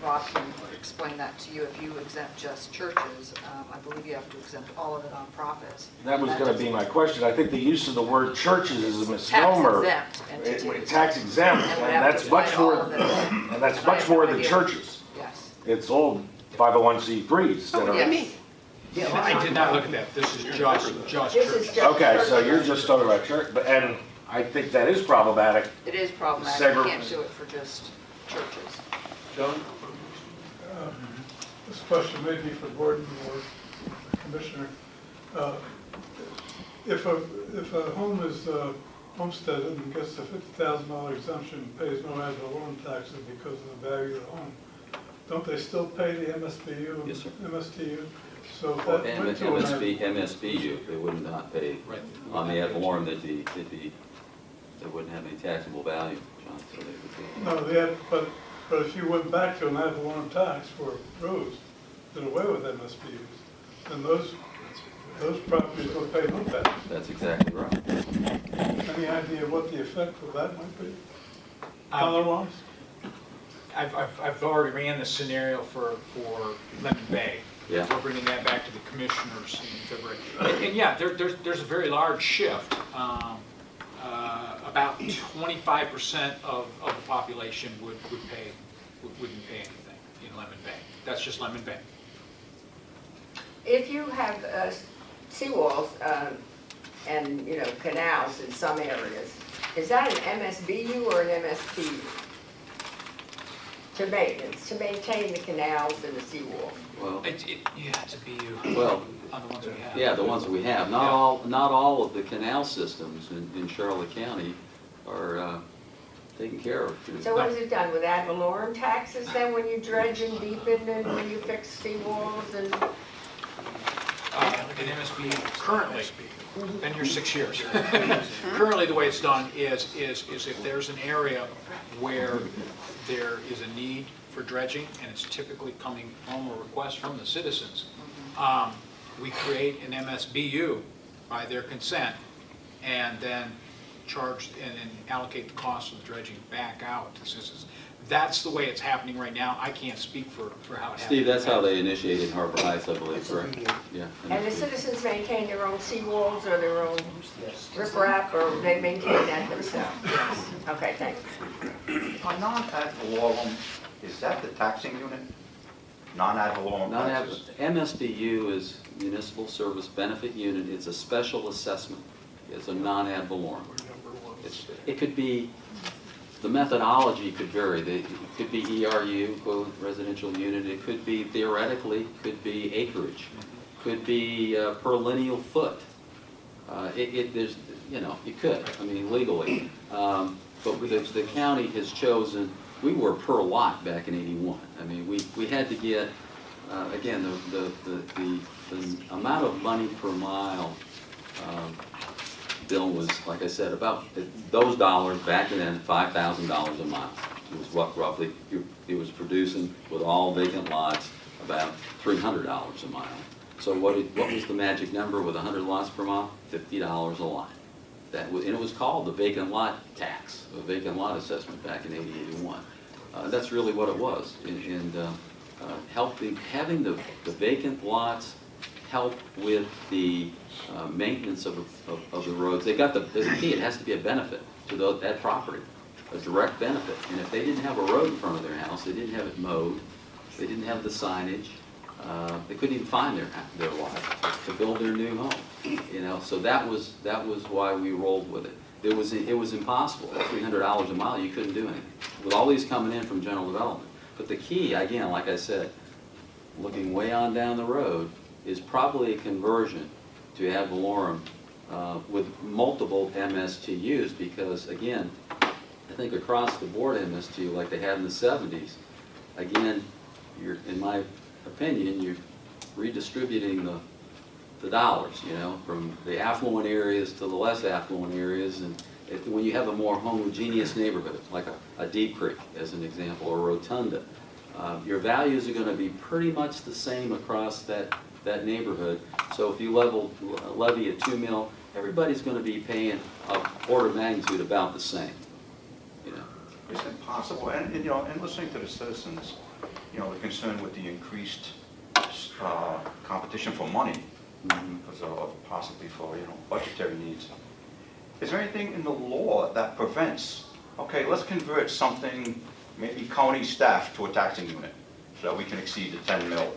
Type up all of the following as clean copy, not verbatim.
Rob can explain that to you. If you exempt just churches, I believe you have to exempt all of the nonprofits. That was going to be my question. I think the use of the word churches is a misnomer. Tax exempt entities. Tax exempt, And and we have that's to much find all more, of them. and that's I much have more no than idea. churches. Yes. It's all 501c3s that are. Yes. I did not look at that. This is just This is churches. just Okay, so churches. you're just talking about church, but, and I think that is problematic. It is problematic. You can't do it for just churches. John? This question may be for Gordon or the Commissioner. If a home is homesteaded and gets a $50,000 exemption, pays no ad valorem taxes because of the value of the home, don't they still pay the MSBU? Yes, sir. MSTU? So if Or that went to an MSBU, they would not pay Right. on the ad valorem, they wouldn't have any taxable value, John, so they would be. No, but if you went back to an ad valorem tax for roads, did away with MSBUs, then those properties would pay no tax. That's exactly right. Any idea what the effect of that might be? Dollar-wise? I've already ran the scenario for Lemon Bay. Yeah. We're bringing that back to the commissioners in February. And yeah, there's a very large shift. About 25% of the population wouldn't pay anything in Lemon Bay. That's just Lemon Bay. If you have seawalls and, canals in some areas, is that an MSBU or an MSPU? To maintain the canals and the seawalls? Well, Yeah, it's a BU. well, On the ones we have. yeah, the ones that we have. Not all of the canal systems in Charlotte County are taken care of. So what is it done with ad valorem taxes then when you dredge and deepen and when you fix seawalls and? In MSBU, currently, been here 6 years. Currently, the way it's done is if there's an area where there is a need for dredging, and it's typically coming from a request from the citizens, we create an MSBU by their consent, and then charge and then allocate the cost of the dredging back out to citizens. That's the way it's happening right now. I can't speak for how it happens. Steve, that's how they initiated Harbor Heights, I believe, correct? Yeah. And the citizens maintain their own seawalls or their own riprap, or they maintain that themselves? Okay, thanks. A non-ad valorem, is that the taxing unit? Non-ad valorem taxes? MSBU is Municipal Service Benefit Unit. It's a special assessment. It's a non-ad valorem. It could be, the methodology could vary. It could be ERU, quote, residential unit. It could be, theoretically, could be acreage. Could be per lineal foot. There's, you could, I mean, legally. But the county has chosen, we were per lot back in '81. I mean, we had to get, again, the amount of money per mile bill was, like I said, about those dollars back then, $5,000 a mile. It was what roughly it was producing with all vacant lots about $300 a mile. So what was the magic number with 100 lots per mile? $50 a lot. And it was called the vacant lot tax, the vacant lot assessment back in '81. That's really what it was, and having the vacant lots help with the maintenance of the roads. They got the key. It has to be a benefit to that property, a direct benefit. And if they didn't have a road in front of their house, they didn't have it mowed, they didn't have the signage, they couldn't even find their lot to build their new home. So that was why we rolled with it. It was impossible. At $300 a mile, you couldn't do anything. With all these coming in from general development. But the key, again, like I said, looking way on down the road, is probably a conversion to ad valorem with multiple MSTUs, because again, I think across the board MSTU, like they had in the 70s, again, in my opinion, you're redistributing the dollars, from the affluent areas to the less affluent areas. And when you have a more homogeneous neighborhood, like a Deep Creek as an example, or Rotunda, your values are going to be pretty much the same across that neighborhood. So if you levy a 2 mil, everybody's going to be paying a order of magnitude about the same. Is it possible, and in listening to the citizens, you know, the concern with the increased competition for money, because of possibly for, you know, budgetary needs. Is there anything in the law that prevents, okay, let's convert something, maybe county staff to a taxing unit, so that we can exceed the 10 mil?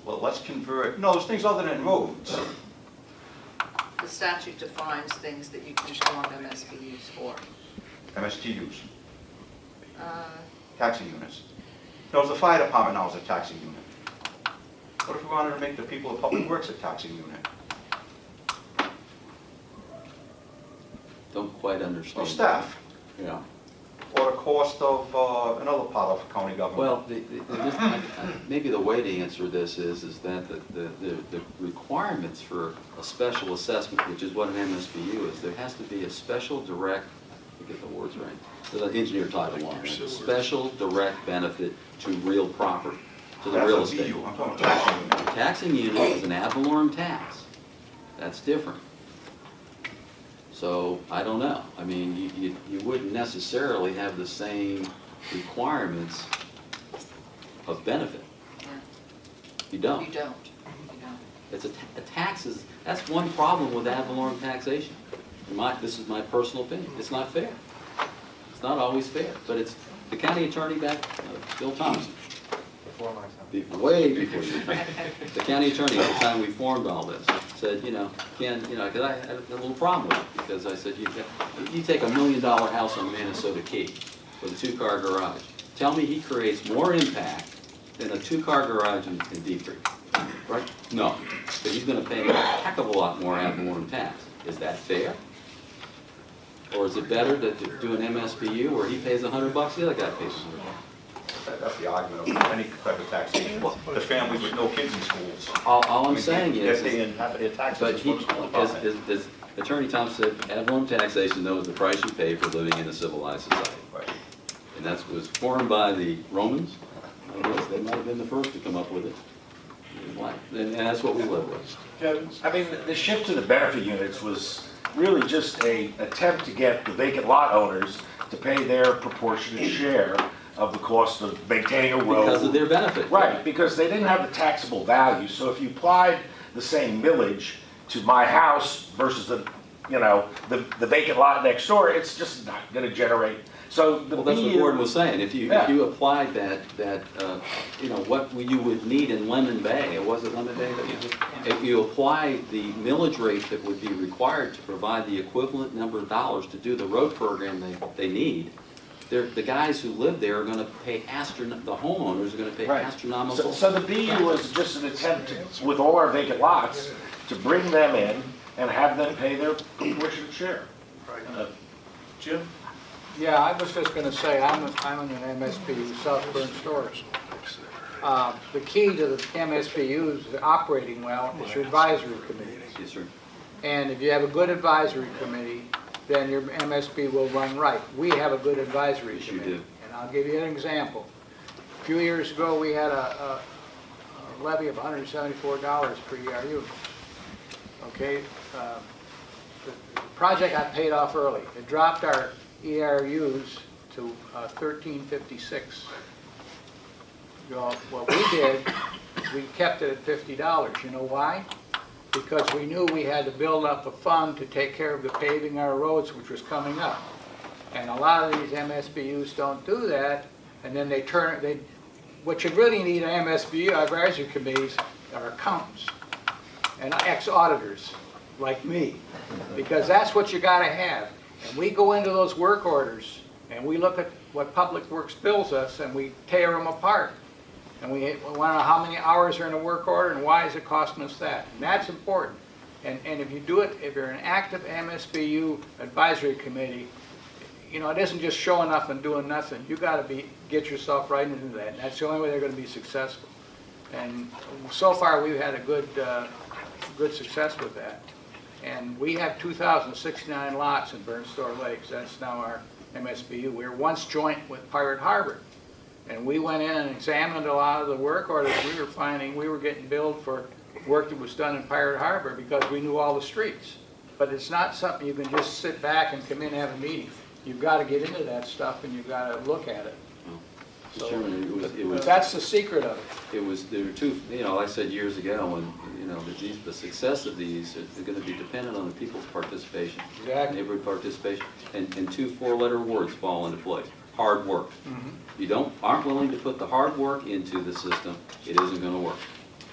Well, let's convert, no, there's things other than roads. The statute defines things that you can form MSBU's for. MSTUs, Uh, taxing units. No, the fire department now is a taxing unit. What if we wanted to make the people of Public Works a taxing unit? Don't quite understand. Or staff, Yeah. or the cost of another part of county government. Well, maybe the way to answer this is that the requirements for a special assessment, which is what an MSBU is, there has to be a special direct, to get the words right, the engineer title on it, special direct benefit to real property, to the real That's a estate. BU, I'm talking taxing unit. The taxing unit is an ad valorem tax. That's different. So, I don't know. I mean, you wouldn't necessarily have the same requirements of benefit. yeah. You don't. You don't. You don't. It's a taxes, that's one problem with ad valorem taxation. This is my personal opinion. It's not fair. It's not always fair, but it's, the county attorney back, Bill Thompson, way before you. The county attorney, at the time we formed all this, said, you know, Ken, you know, because I had a little problem with it, because I said, you take $1 million house on Minnesota Key with a 2-car garage. Tell me he creates more impact than a 2-car garage in Deep Creek, right? No, but he's going to pay a heck of a lot more ad valorem tax. Is that fair? Or is it better to do an MSBU where he pays $100, the other guy pays $100? That's the argument of any type of taxation. The families with no kids in schools. All I'm saying They're is, paying half of their taxes. but as he, well as the department. as Attorney Thompson said, ad valorem taxation knows the price you pay for living in a civilized society. Right. And that was formed by the Romans. I guess they might have been the first to come up with it. And that's what we live with. I mean, the shift to the benefit units was really just a attempt to get the vacant lot owners to pay their proportionate share of the cost of maintaining a road. Because of their benefit. Right, because they didn't have the taxable value, so if you applied the same millage to my house versus the, you know, the vacant lot next door, it's just not gonna generate, so the Well, that's what BU Gordon was saying. If Yeah. you applied that, you know, what you would need in Lemon Bay, it wasn't Lemon Bay that you did? If you apply the millage rate that would be required to provide the equivalent number of dollars to do the road program they need, the guys who live there are gonna pay the homeowners are gonna pay Right. astronomical. So the BU was just an attempt to, with all our vacant lots, to bring them in and have them pay their proportionate share. Jim? Yeah, I was just gonna say, I'm in an MSBU, Southburn Stores. The key to the MSBU's operating well is your advisory committee. Yes, sir. And if you have a good advisory committee, then your MSB will run right. We have a good advisory Yes, you committee. do. And I'll give you an example. A few years ago, we had a levy of $174 per ERU. Okay, the project got paid off early. It dropped our ERUs to $13.56. Well, what we did, we kept it at $50. You know why? Because we knew we had to build up a fund to take care of the paving our roads, which was coming up. And a lot of these MSBU's don't do that, and then what you really need in MSBU advisory committees are accountants and ex-auditors like me, because that's what you gotta have. And we go into those work orders, and we look at what Public Works bills us, and we tear them apart. And we want to know how many hours are in a work order and why is it costing us that. And that's important. And if you do it, if you're an active MSBU advisory committee, you know, it isn't just showing up and doing nothing. You got to get yourself right into that. And that's the only way they're going to be successful. And so far, we've had a good success with that. And we have 2,069 lots in Burnstone Lakes. That's now our MSBU. We were once joint with Pirate Harbor. And we went in and examined a lot of the work orders. We were finding we were getting billed for work that was done in Pirate Harbor because we knew all the streets. But it's not something you can just sit back and come in and have a meeting. You've got to get into that stuff and you've got to look at it. Mr. Chairman, it was, That's the secret of it. there were two, I said years ago, and, the success of these is gonna be dependent on the people's participation. Exactly. Neighborhood participation, and two four-letter words fall into place: hard work. If you aren't willing to put the hard work into the system, it isn't gonna work.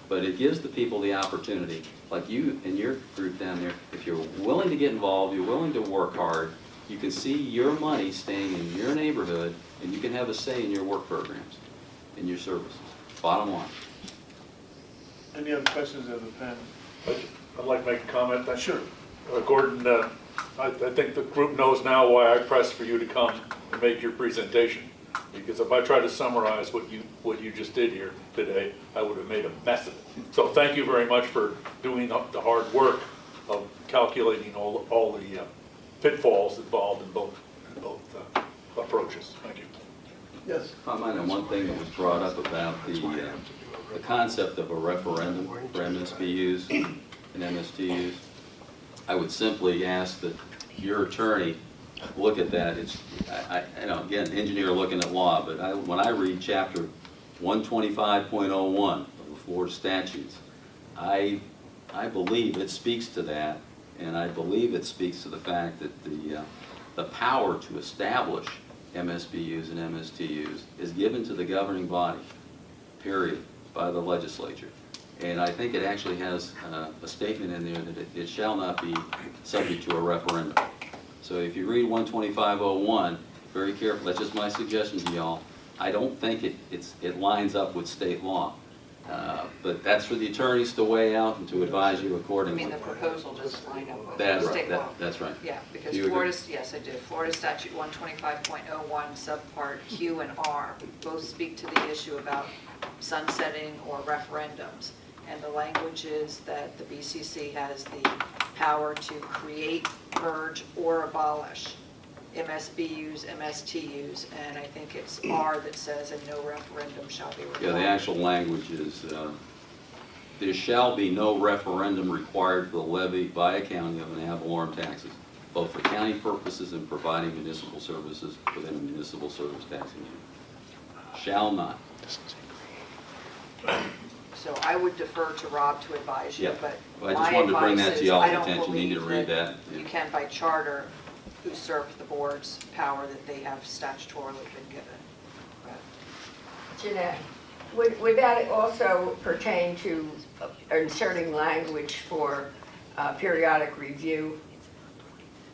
But it gives the people the opportunity, like you and your group down there, if you're willing to get involved, you're willing to work hard, you can see your money staying in your neighborhood, and you can have a say in your work programs, in your services. Bottom line. Any other questions of the panel? I'd like to make a comment. Sure. Gordon, I think the group knows now why I pressed for you to come and make your presentation. Because if I try to summarize what you just did here today, I would have made a mess of it. So thank you very much for doing the hard work of calculating all the pitfalls involved in both approaches. Thank you. Yes. I might have one thing that was brought up about the concept of a referendum for MSBUs and MSTUs. I would simply ask that your attorney look at that. Again, engineer looking at law, but when I read chapter 125.01 of the Florida statutes, I believe it speaks to that, and I believe it speaks to the fact that the power to establish MSBUs and MSTUs is given to the governing body, period, by the legislature. And I think it actually has a statement in there that it shall not be subject to a referendum. So if you read 125.01, very careful, that's just my suggestion to y'all. I don't think it lines up with state law. But that's for the attorneys to weigh out and to advise you I accordingly. mean, the proposal doesn't line up with That's state right, law. that's right. Yeah, because Do you agree? Florida's, yes, I do. Florida statute 125.01 subpart Q and R both speak to the issue about sunsetting or referendums. And the language is that the BCC has the power to create, purge, or abolish MSBUs, MSTUs, and I think it's R that says, and no referendum shall be required. Yeah, the actual language is, there shall be no referendum required for the levy by a county of an ad valorem taxes, both for county purposes and providing municipal services within a municipal service taxing unit. Shall not. So I would defer to Rob to advise you, Yeah. but Well, I just my wanted to bring that advice to is, y'all's I don't attention. You need to believe read that. you Yeah. can by charter usurp the board's power that they have statutorily been given. But Jeanette, would that also pertain to inserting language for periodic review?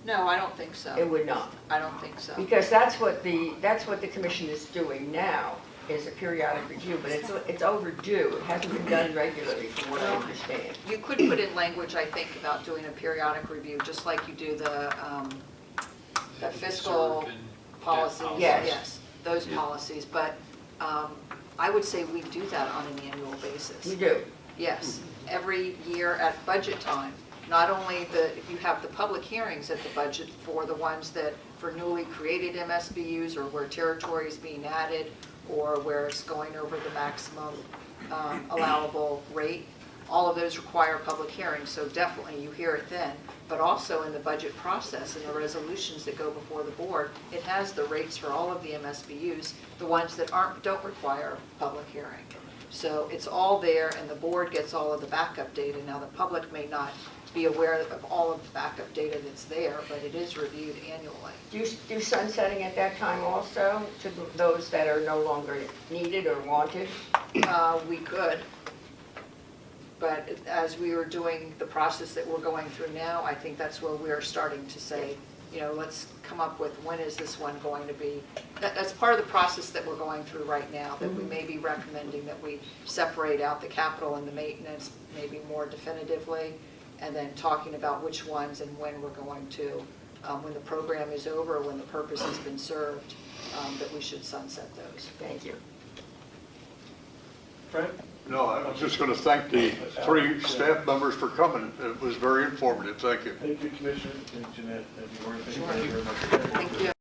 No, I don't think It so. would not, I don't think so. because that's what the commission is doing now, is a periodic review, but it's overdue. It hasn't been done regularly, from what I understand. You could put in language, I think, about doing a periodic review, just like you do the fiscal Serve and policies. debt policies. Yes. Those policies, but I would say we do that on an annual basis. You do. Yes, every year at budget time, not only you have the public hearings at the budget for the ones that, for newly created MSBUs or where territory is being added or where it's going over the maximum allowable rate. All of those require public hearings, so definitely you hear it then. But also in the budget process and the resolutions that go before the board, it has the rates for all of the MSBUs, the ones that don't require public hearing. So it's all there and the board gets all of the backup data. Now the public may not be aware of all of the backup data that's there, but it is reviewed annually. Do you do sunsetting at that time also, to those that are no longer needed or wanted? We could, but as we were doing the process that we're going through now, I think that's where we're starting to say, let's come up with when is this one going to be. That's part of the process that we're going through right now, that we may be recommending that we separate out the capital and the maintenance maybe more definitively, and then talking about which ones and when we're going to, when the program is over, when the purpose has been served, that we should sunset those. Thank you. Frank? No, I was just going to thank the three staff members for coming. It was very informative. Thank you. Thank you, Commissioner and Jeanette. Thank you very much. Thank you.